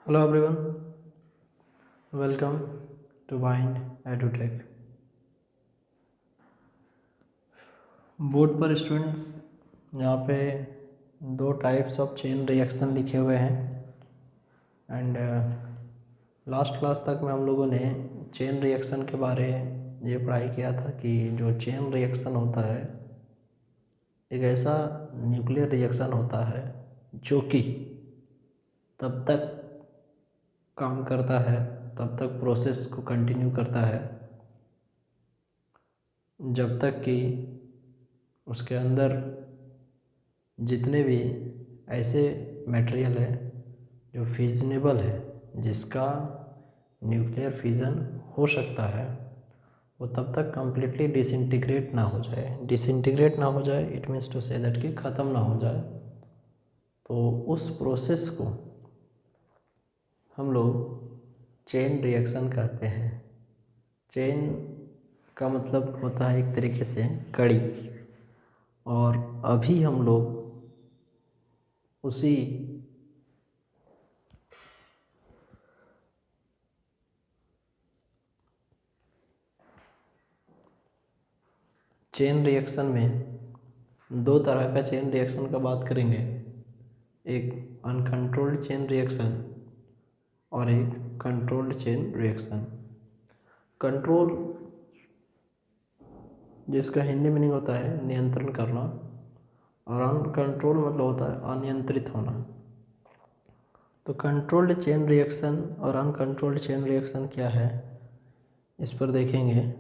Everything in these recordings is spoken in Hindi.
Hello everyone, welcome to Mind EduTech. Board पर स्टूडेंट्स यहाँ पे दो टाइप्स ऑफ चेन रिएक्शन लिखे हुए हैं एंड लास्ट क्लास तक में हम लोगों ने चेन रिएक्शन के बारे ये पढ़ाई किया था कि जो चेन रिएक्शन होता है एक ऐसा न्यूक्लियर रिएक्शन होता है जो कि तब तक काम करता है, तब तक प्रोसेस को कंटिन्यू करता है जब तक कि उसके अंदर जितने भी ऐसे मटेरियल है जो फिजनेबल है, जिसका न्यूक्लियर फिजन हो सकता है, वो तब तक कम्प्लीटली डिसइंटीग्रेट ना हो जाए। डिसइंटीग्रेट ना हो जाए it means to say that कि ख़त्म ना हो जाए। तो उस प्रोसेस को हम लोग चेन रिएक्शन कहते हैं। चेन का मतलब होता है एक तरीके से कड़ी, और अभी हम लोग उसी चेन रिएक्शन में दो तरह का चेन रिएक्शन का बात करेंगे। एक अनकंट्रोल्ड चेन रिएक्शन और एक कंट्रोल्ड चेन रिएक्शन। कंट्रोल जिसका हिंदी मीनिंग होता है नियंत्रण करना, और अनकंट्रोल मतलब होता है अनियंत्रित होना। तो कंट्रोल्ड चेन रिएक्शन और अनकंट्रोल्ड चेन रिएक्शन क्या है, इस पर देखेंगे।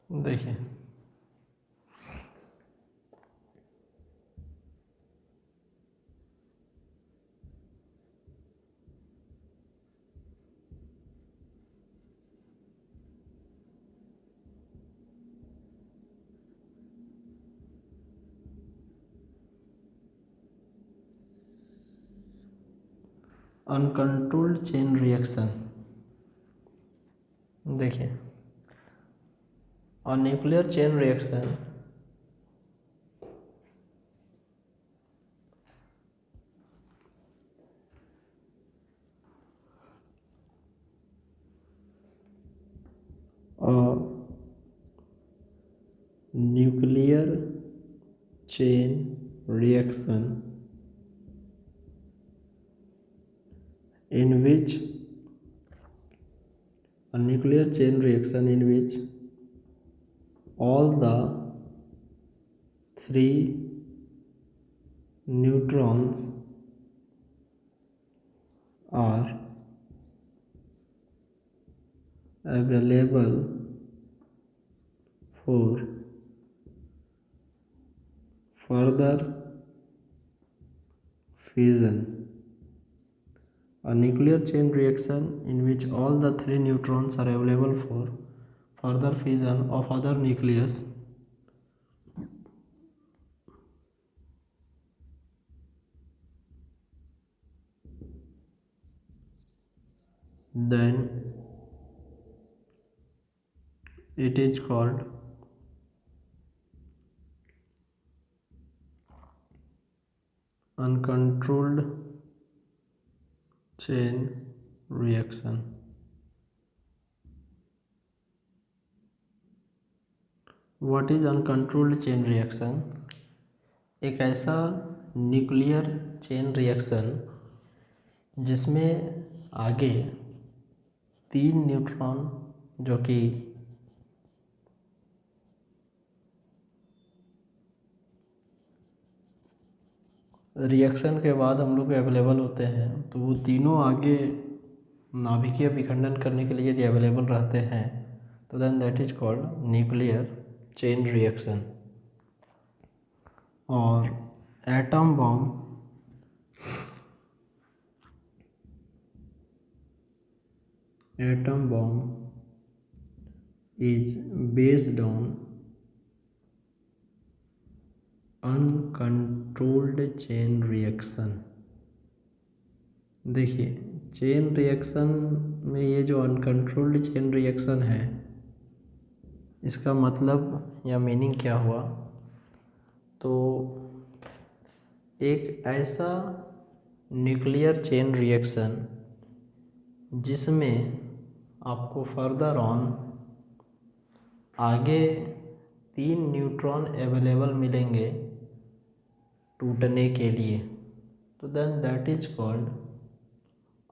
देखिए, अनकंट्रोल्ड चेन रिएक्शन देखिए, और न्यूक्लियर चेन रिएक्शन और nuclear chain reaction in which a nuclear chain reaction in which all the three neutrons are available for further fission. A nuclear chain reaction in which all the three neutrons are available for further fission of other nucleus then it is called uncontrolled chain reaction. What is uncontrolled chain reaction? एक ऐसा न्यूक्लियर चेन रिएक्शन जिसमें आगे तीन न्यूट्रॉन जो कि रिएक्शन के बाद हम लोग अवेलेबल होते हैं, तो वो तीनों आगे नाभिकीय विखंडन करने के लिए यदि अवेलेबल रहते हैं तो then that is called nuclear chain reaction. और atom bomb is based on uncontrolled chain reaction। देखिए, चेन रिएक्शन में ये जो अनकंट्रोल्ड चेन रिएक्शन है, इसका मतलब या मीनिंग क्या हुआ? तो एक ऐसा न्यूक्लियर चेन रिएक्शन जिसमें आपको फर्दर ऑन आगे 3 न्यूट्रॉन अवेलेबल मिलेंगे टूटने के लिए, तो then that is called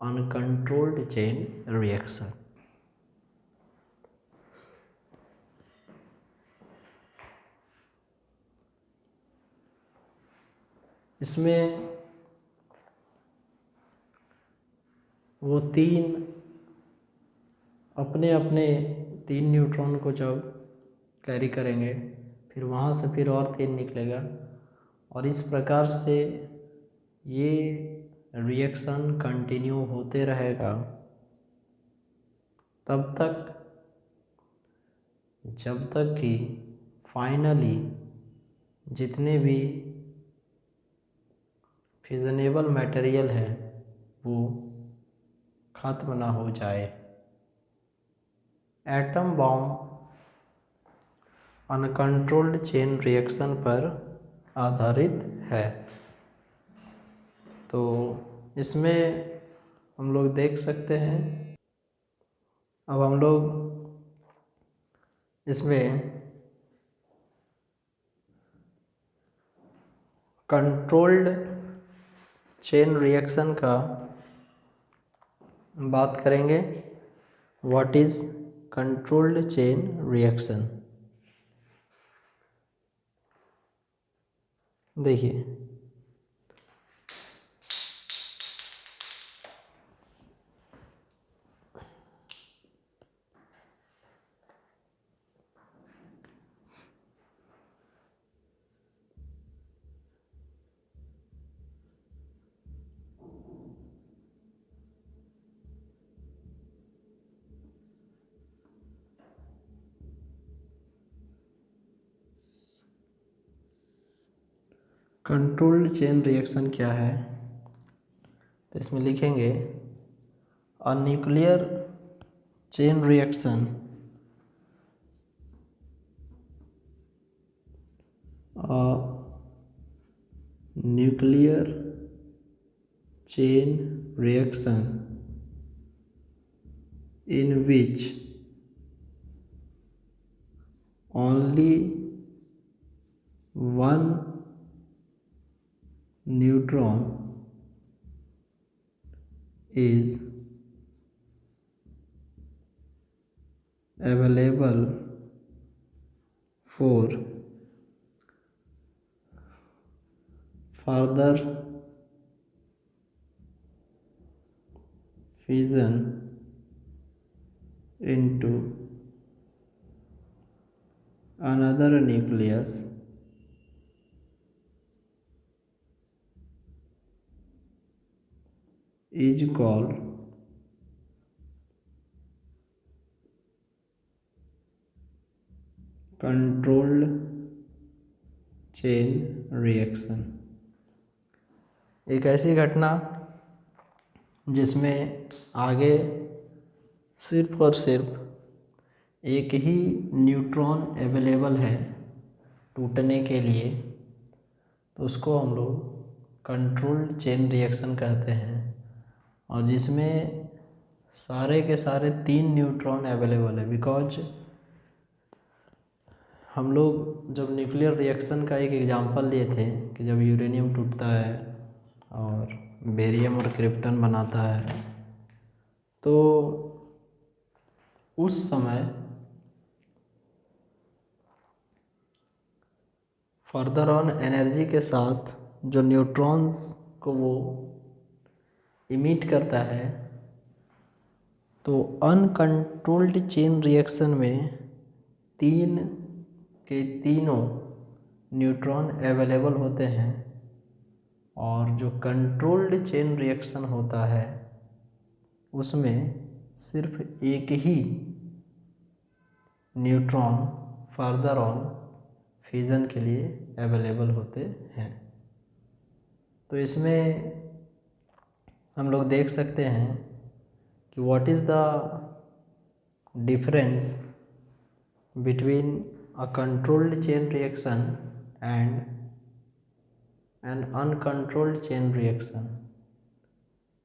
uncontrolled chain reaction. इसमें वो अपने अपने 3 न्यूट्रॉन को जब कैरी करेंगे, फिर वहाँ से फिर और 3 निकलेगा, और इस प्रकार से ये रिएक्शन कंटिन्यू होते रहेगा तब तक जब तक कि फाइनली जितने भी फिजनेबल मटेरियल है वो ख़त्म ना हो जाए। Atom bomb uncontrolled chain reaction पर आधारित है। तो इसमें हम लोग देख सकते हैं, अब हम लोग इसमें कंट्रोल्ड चेन रिएक्शन का बात करेंगे। What is controlled chain reaction? देखिए, कंट्रोल्ड चेन रिएक्शन क्या है? तो इसमें लिखेंगे a nuclear chain reaction nuclear chain reaction in which only one neutron is available for further fission into another nucleus is called controlled chain reaction। एक ऐसी घटना जिसमें आगे सिर्फ और सिर्फ एक ही न्यूट्रॉन अवेलेबल है टूटने के लिए, तो उसको हम लोग कंट्रोल्ड चेन रिएक्शन कहते हैं। और जिसमें सारे के सारे 3 न्यूट्रॉन अवेलेबल है, बिकॉज हम लोग जब न्यूक्लियर रिएक्शन का एक एग्जांपल लिए थे कि जब यूरेनियम टूटता है और बेरियम और क्रिप्टन बनाता है, तो उस समय फर्दर ऑन एनर्जी के साथ जो न्यूट्रॉन्स को वो इमिट करता है, तो अनकंट्रोल्ड चेन रिएक्शन में 3 के तीनों न्यूट्रॉन अवेलेबल होते हैं, और जो कंट्रोल्ड चेन रिएक्शन होता है उसमें सिर्फ एक ही न्यूट्रॉन फर्दर ऑन फिजन के लिए अवेलेबल होते हैं। तो इसमें हम लोग देख सकते हैं कि what is the difference between a controlled chain reaction and an uncontrolled chain reaction.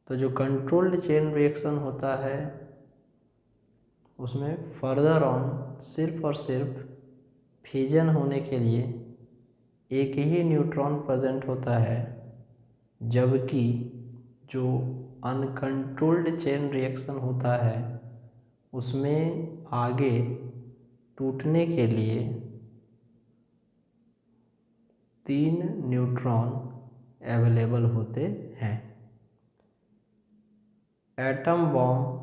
तो जो कंट्रोल्ड चेन रिएक्शन होता है उसमें फर्दर ऑन सिर्फ और सिर्फ फ्यूजन होने के लिए एक ही न्यूट्रॉन प्रेजेंट होता है, जबकि जो अनकंट्रोल्ड चेन रिएक्शन होता है उसमें आगे टूटने के लिए 3 न्यूट्रॉन अवेलेबल होते हैं। Atom bomb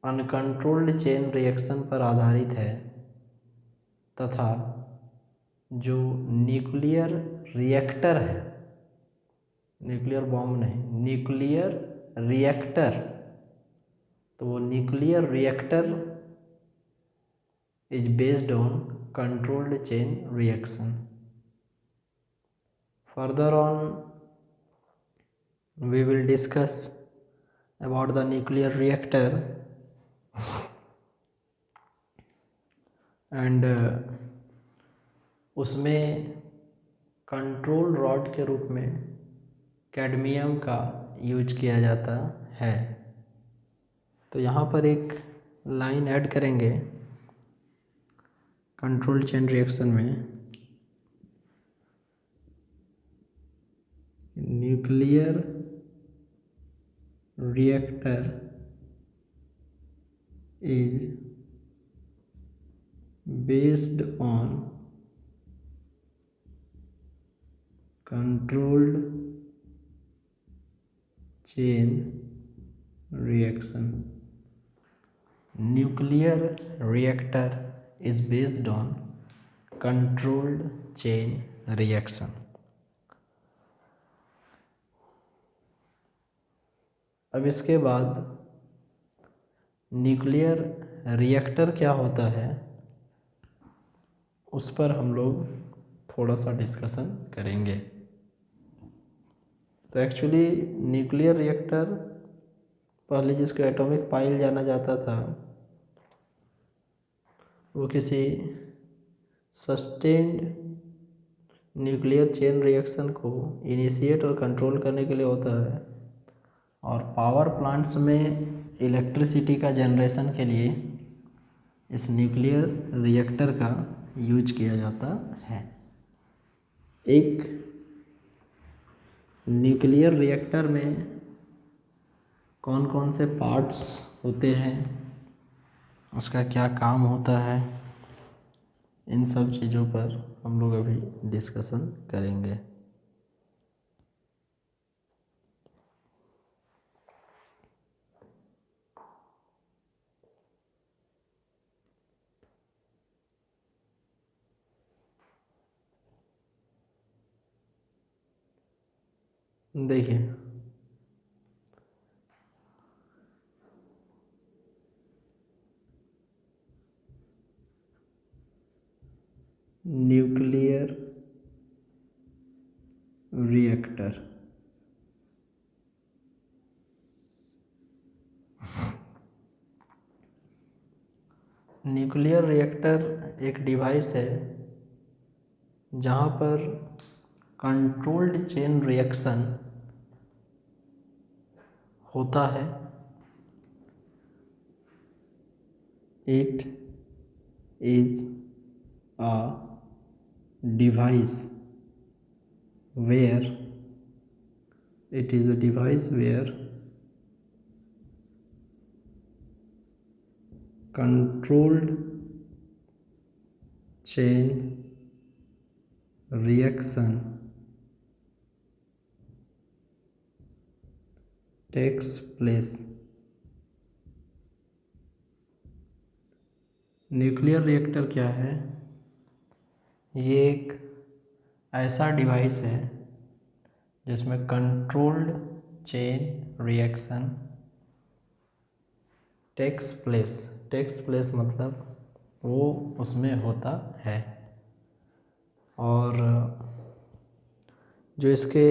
uncontrolled chain reaction पर आधारित है तथा जो न्यूक्लियर रिएक्टर है, न्यूक्लियर बॉम्ब नहीं, न्यूक्लियर रिएक्टर, तो वो nuclear reactor is based on controlled chain reaction. Further on we will discuss about the nuclear reactor and उसमें कंट्रोल रॉड के रूप में कैडमियम का यूज किया जाता है। तो यहाँ पर एक लाइन ऐड करेंगे कंट्रोल चेन रिएक्शन में, nuclear reactor is based on controlled chain reaction. Nuclear reactor is based on controlled chain reaction. अब इसके बाद न्यूक्लियर रिएक्टर क्या होता है उस पर हम लोग थोड़ा सा डिस्कशन करेंगे। तो एक्चुअली न्यूक्लियर रिएक्टर पहले जिसको एटॉमिक पाइल जाना जाता था वो किसी सस्टेन्ड न्यूक्लियर चेन रिएक्शन को इनिशिएट और कंट्रोल करने के लिए होता है, और पावर प्लांट्स में इलेक्ट्रिसिटी का जनरेशन के लिए इस न्यूक्लियर रिएक्टर का यूज किया जाता है। एक न्यूक्लियर रिएक्टर में कौन कौन से पार्ट्स होते हैं, उसका क्या काम होता है, इन सब चीज़ों पर हम लोग अभी डिस्कशन करेंगे। देखिए, न्यूक्लियर रिएक्टर न्यूक्लियर रिएक्टर एक डिवाइस है जहाँ पर कंट्रोल्ड चेन रिएक्शन होता है। It is a device where controlled chain reaction takes place। Nuclear reactor क्या है? ये एक ऐसा डिवाइस है जिसमें controlled chain reaction takes place मतलब वो उसमें होता है, और जो इसके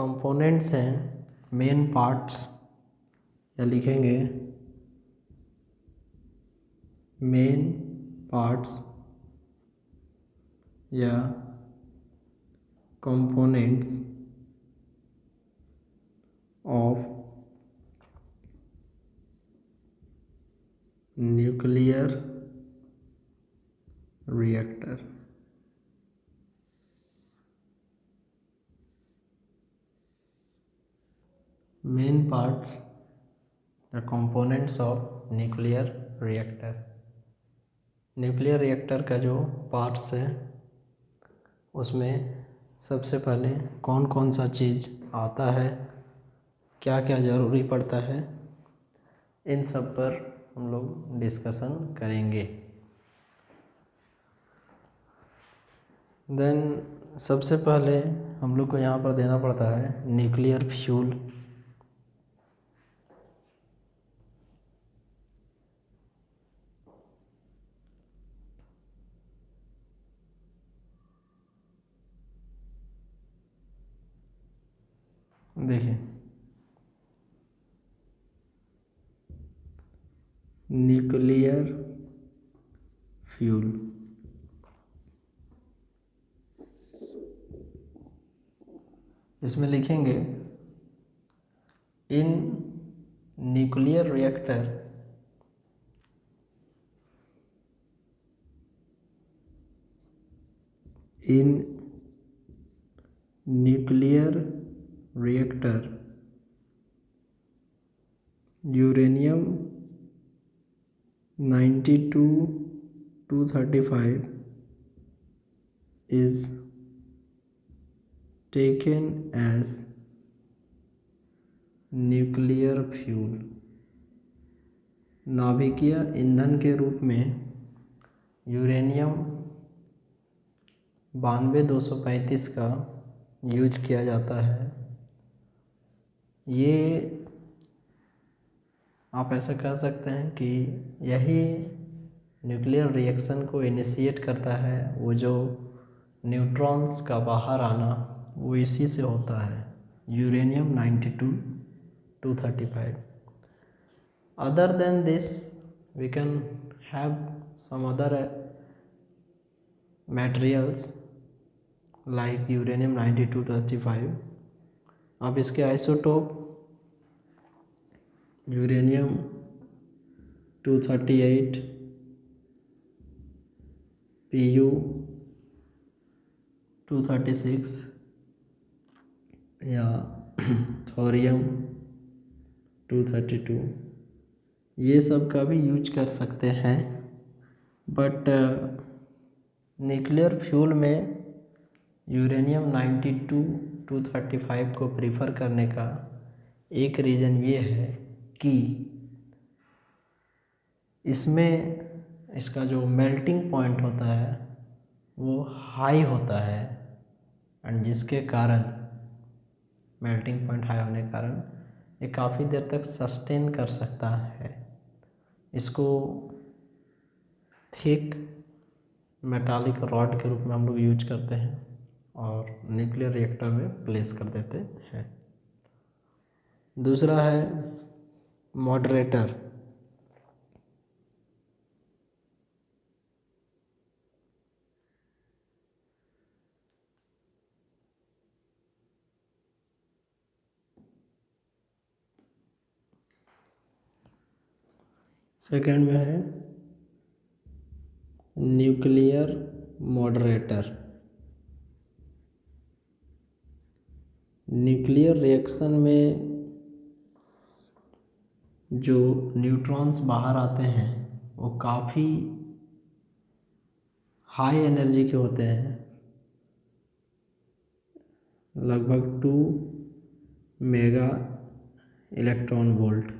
कंपोनेंट्स हैं, मेन पार्ट्स, या लिखेंगे मेन पार्ट्स या components of nuclear reactor. Main parts या components of nuclear reactor. Nuclear reactor का जो पार्ट्स है उसमें सबसे पहले कौन कौन सा चीज़ आता है, क्या क्या ज़रूरी पड़ता है, इन सब पर हम लोग डिस्कशन करेंगे। देन सबसे पहले हम लोग को यहाँ पर देना पड़ता है न्यूक्लियर फ्यूल। देखिए, न्यूक्लियर फ्यूल इसमें लिखेंगे in nuclear reactor in nuclear reactor uranium 92-235 is taken as nuclear fuel. नाभिकीय ईंधन के रूप में यूरेनियम 92-235 का यूज किया जाता है। ये आप ऐसा कह सकते हैं कि यही न्यूक्लियर रिएक्शन को इनिशिएट करता है। वो जो न्यूट्रॉन्स का बाहर आना वो इसी से होता है, uranium 92-235। Other than this we can have some other materials like uranium 92-235। अब इसके आइसोटोप यूरेनियम 238, Pu 236 या थोरियम 232, ये सब का भी यूज कर सकते हैं। बट न्यूक्लियर फ्यूल में यूरेनियम 92-235 को प्रीफर करने का एक रीज़न ये है कि इसमें इसका जो मेल्टिंग पॉइंट होता है वो हाई होता है, एंड जिसके कारण मेल्टिंग पॉइंट हाई होने के कारण ये काफ़ी देर तक सस्टेन कर सकता है। इसको थिक मेटालिक रॉड के रूप में हम लोग यूज करते हैं और न्यूक्लियर रिएक्टर में प्लेस कर देते हैं। दूसरा है मॉडरेटर। सेकंड में है न्यूक्लियर मॉडरेटर। न्यूक्लियर रिएक्शन में जो न्यूट्रॉन्स बाहर आते हैं वो काफ़ी हाई एनर्जी के होते हैं, लगभग 2 मेगा इलेक्ट्रॉन वोल्ट।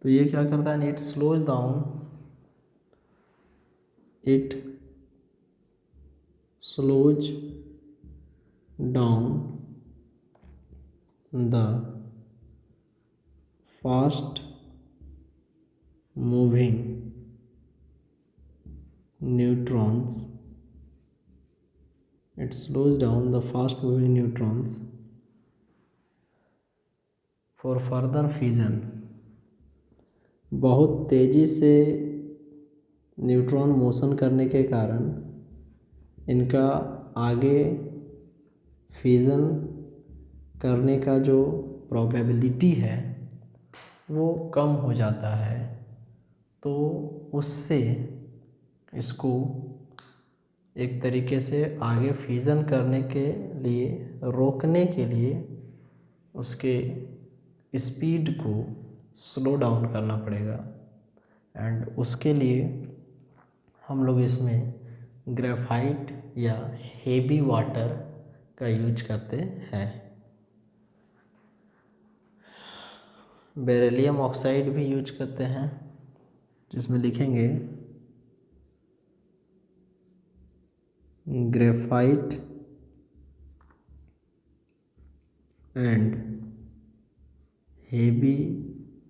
तो ये क्या करता है, it slows down the fast moving neutrons for further fusion. बहुत तेज़ी से न्यूट्रॉन मोशन करने के कारण इनका आगे फ्यूज़न करने का जो प्रोबेबिलिटी है वो कम हो जाता है, तो उससे इसको एक तरीके से आगे फ्यूज़न करने के लिए रोकने के लिए उसके स्पीड को स्लो डाउन करना पड़ेगा। एंड उसके लिए हम लोग इसमें ग्रेफाइट या हेवी वाटर का यूज करते हैं। बेरिलियम ऑक्साइड भी यूज करते हैं, जिसमें लिखेंगे graphite and heavy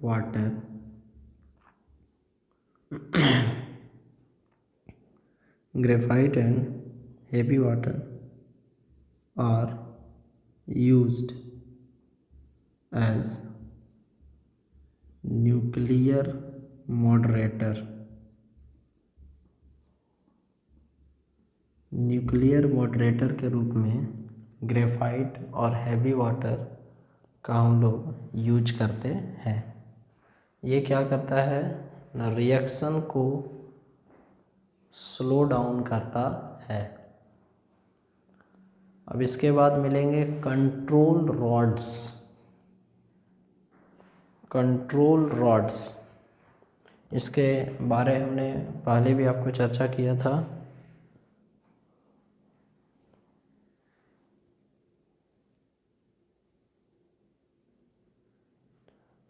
water graphite and heavy water are used as nuclear moderator। Nuclear moderator के रूप में ग्रेफाइट और हैवी वाटर का हम लोग यूज करते हैं। ये क्या करता है ना, रिएक्शन को स्लो डाउन करता है। अब इसके बाद मिलेंगे कंट्रोल रॉड्स। कंट्रोल रॉड्स, इसके बारे हमने पहले भी आपको चर्चा किया था।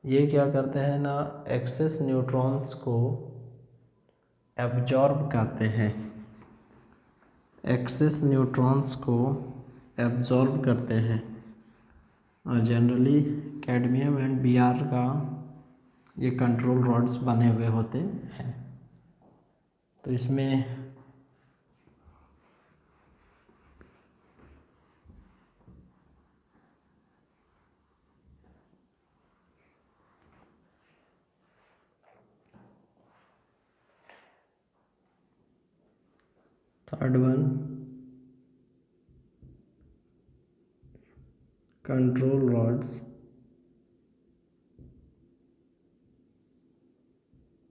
ये क्या करते हैं ना, एक्सेस न्यूट्रॉन्स को एब्जॉर्ब करते हैं। एक्सेस न्यूट्रॉन्स को एब्जॉर्ब करते हैं और जनरली कैडमियम एंड Br का ये कंट्रोल रॉड्स बने हुए होते हैं। तो इसमें third one, control rods,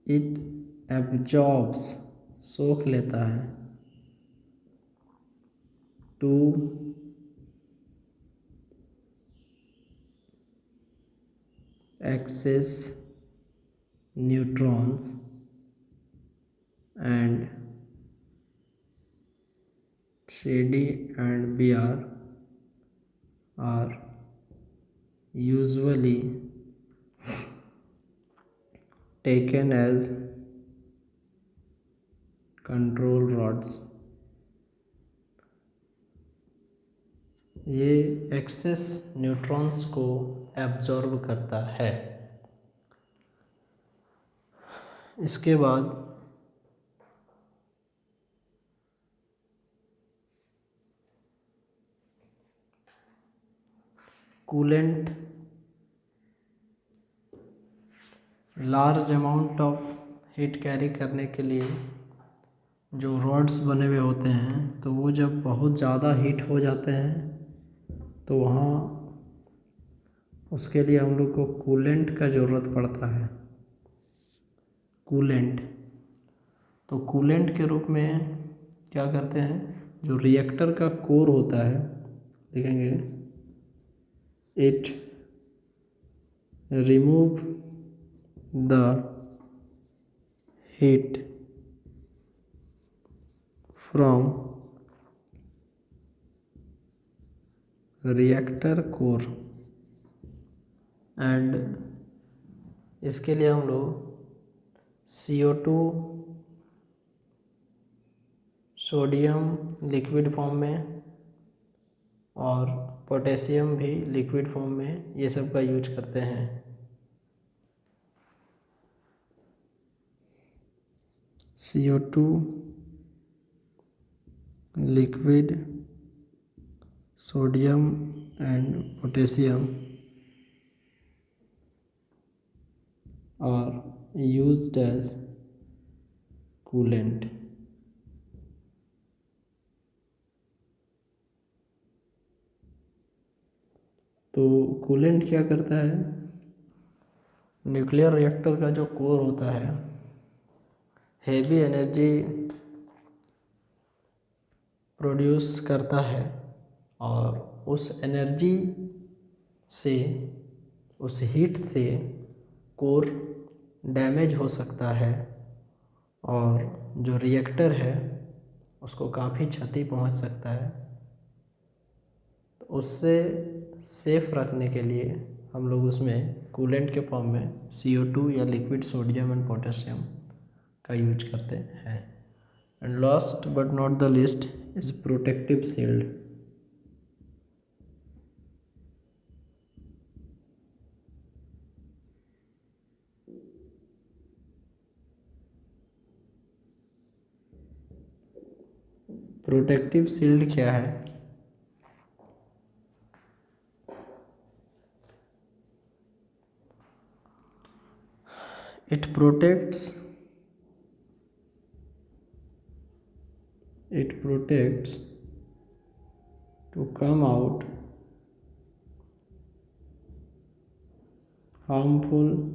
it absorbs, सोख लेता है, to excess neutrons and CD and Br are usually taken as control rods। ये एक्सेस न्यूट्रॉन्स को एब्जॉर्ब करता है। इसके बाद coolant, large amount of heat carry करने के लिए जो रॉड्स बने हुए होते हैं, तो वो जब बहुत ज़्यादा हीट हो जाते हैं तो वहाँ उसके लिए हम लोग को कूलेंट का ज़रूरत पड़ता है। कूलेंट, तो कूलेंट के रूप में क्या करते हैं, जो रिएक्टर का कोर होता है, देखेंगे it remove the heat from reactor core and इसके लिए हम लोग CO2 सोडियम लिक्विड फॉर्म में और पोटेशियम भी लिक्विड फॉर्म में ये सब का यूज करते हैं। CO2 liquid, sodium and potassium are used as coolant. तो कूलेंट क्या करता है, न्यूक्लियर रिएक्टर का जो कोर होता है हेवी एनर्जी प्रोड्यूस करता है और उस एनर्जी से, उस हीट से कोर डैमेज हो सकता है और जो रिएक्टर है उसको काफ़ी क्षति पहुंच सकता है। तो उससे सेफ रखने के लिए हम लोग उसमें कूलेंट के फॉर्म में CO2 या लिक्विड सोडियम एंड पोटेशियम का यूज करते हैं। And last but not the list is protective shield. Protective shield क्या है? It protects to come out harmful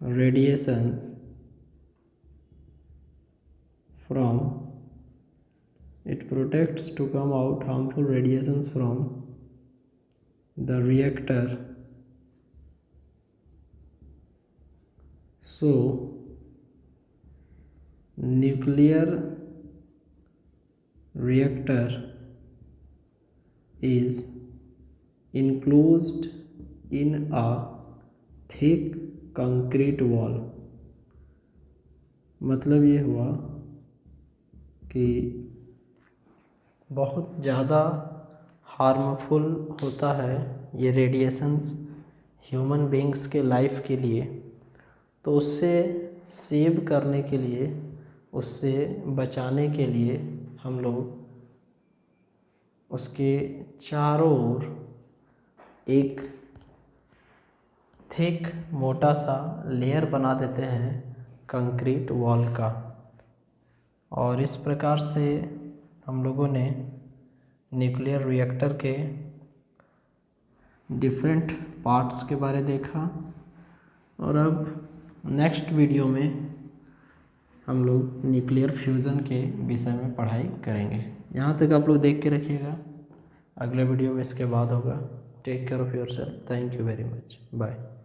radiations from the reactor, so nuclear reactor is enclosed in a thick concrete wall। मतलब ये हुआ कि बहुत ज़्यादा हार्मफुल होता है ये रेडिएशंस ह्यूमन बींग्स के लाइफ के लिए। तो उससे सेव करने के लिए, उससे बचाने के लिए हम लोग उसके चारों ओर एक थिक मोटा सा लेयर बना देते हैं कंक्रीट वॉल का। और इस प्रकार से हम लोगों ने न्यूक्लियर रिएक्टर के डिफरेंट पार्ट्स के बारे देखा। और अब नेक्स्ट वीडियो में हम लोग न्यूक्लियर फ्यूज़न के विषय में पढ़ाई करेंगे। यहाँ तक आप लोग देख के रखिएगा, अगले वीडियो में इसके बाद होगा। Take care of yourself. Thank you very much. Bye.